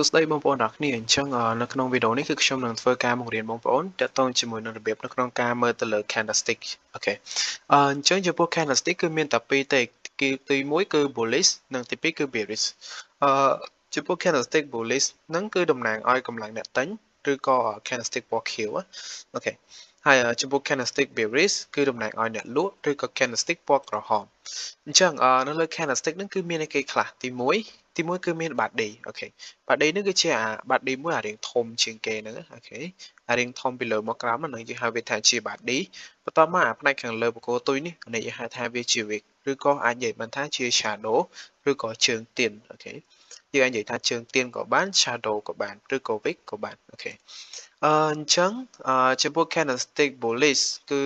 សួស្តីបងប្អូនទាំងអស់គ្នាអញ្ចឹងនៅក្នុងវីដេអូនេះគឺខ្ញុំនឹងធ្វើការបង្រៀនបងប្អូនទាក់ទងជាមួយនឹងរបៀបនៅក្នុងការមើលទៅលើ candlestick អូខេអញ្ចឹងចំពោះ candlestick គឺមានតែពីរទេគឺទី1គឺ bullish និងទី2គឺ bearish អឺចំពោះ candlestick bullish ហ្នឹងគឺតំណាងឲ្យកម្លាំងអ្នកទិញឬក៏ candlestick ពណ៌ខៀវអូខេហើយចំពោះ candlestick bearish គឺតំណាងឲ្យអ្នកលក់ឬក៏ candlestick ពណ៌ក្រហមអញ្ចឹងនៅលើ candlestick ហ្នឹងគឺមានអីគេខ្លះទី1គឺមាន body អូខេ body នេះគឺជាbody មួយរាងធំជាងគេហ្នឹងអូខេរាងធំពីលើមកក្រោមហ្នឹងយើងហៅវាថាជា body បន្ទាប់មកផ្នែកខាងលើបកគោទុយនេះនេះយើងហៅថាវាជា wick ឬក៏អាចនិយាយបានថាជា shadow ឬក៏ជើងទៀនអូខេយើងអាចនិយាយថាជើងទៀនក៏បាន shadow ក៏បានឬក៏ wick ក៏បានអូខេអញ្ចឹងចំពោះ candlestick bullish គឺ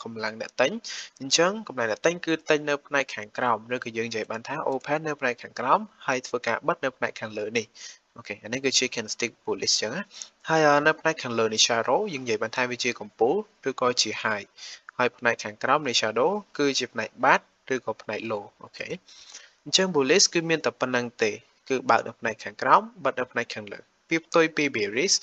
កម្លាំងអ្នកទិញអញ្ចឹងកម្លាំងអ្នកទិញគឺទិញនៅផ្នែកខាងក្រោមឬក៏យើងនិយាយបានថា open នៅផ្នែកខាងក្រោមហើយធ្វើការបិទនៅផ្នែកខាងលើនេះអូខេអានេះគឺជា candlestick bullish អញ្ចឹងណាហើយនៅផ្នែកខាងលើនៃ shadow យើងនិយាយបានថាវាជាកំពូលឬក៏ជា high ហើយផ្នែកខាងក្រោមនៃ shadow គឺជាផ្នែកបាតឬក៏ផ្នែក low អូខេអញ្ចឹង bullish គឺមានតែប៉ុណ្្នឹងទេគឺបើកនៅផ្នែកខាងក្រោមបិទនៅផ្នែកខាងលើពីផ្ទុយពី bearish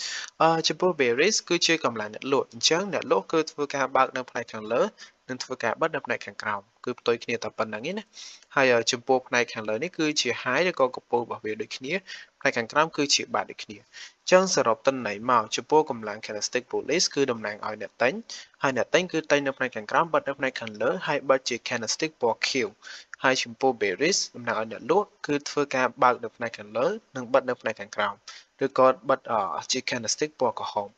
ចំពោះ bearish គឺជាកម្លាំងអ្នកលក់អញ្ចឹងអ្នកលក់គឺធ្វើការបើកនៅផ្នែកខាងលើនិងធ្វើការបិទនៅផ្នែកខាងក្រោមគឺផ្ទុយគ្នាតែប៉ុណ្្នឹងឯណាហើយចំពោះផ្នែកខាងលើនេះគឺជា high ឬក៏កំពូលរបស់វាដូចគ្នាផ្នែកខាងក្រោមគឺជាបាតដូចគ្នាអញ្ចឹងសរុបទិន្នន័យមកចំពោះកម្លាំង candlestick bullish គឺតំណាងឲ្យអ្នកទិញហើយអ្នកទិញគឺទិញនៅផ្នែកខាងក្រោមបិទនៅផ្នែកខាងលើហើយបិទជា candlestick ពណ៌ខៀវហើយចំពោះ bearish តំណាងឲ្យអ្នកលក់គឺធ្វើការបើកនៅផ្នែកខាងលើនិងបិទនៅផ្នែកខាងក្រោមឬក៏បិទជា candlestick ពណ៌ក្រហម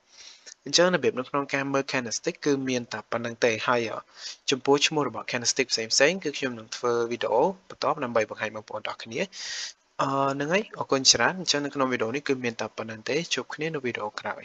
អញ្ចឹងរបៀបនៅក្នុងការមើល candlestick គឺមានតែប៉ុណ្្នឹងទេហើយចំពោះឈ្មោះរបស់ candlestick ផ្សេងៗគឺខ្ញុំនឹងធ្វើវីដេអូបន្តដើម្បីបង្ហាញបងប្អូនទាំងអស់គ្នាហ្នឹងហើយអរគុណច្រើនអញ្ចឹងនៅក្នុងវីដេអូនេះគឺមានតែប៉ុណ្្នឹងទេជួបគ្នានៅវីដេអូក្រោយ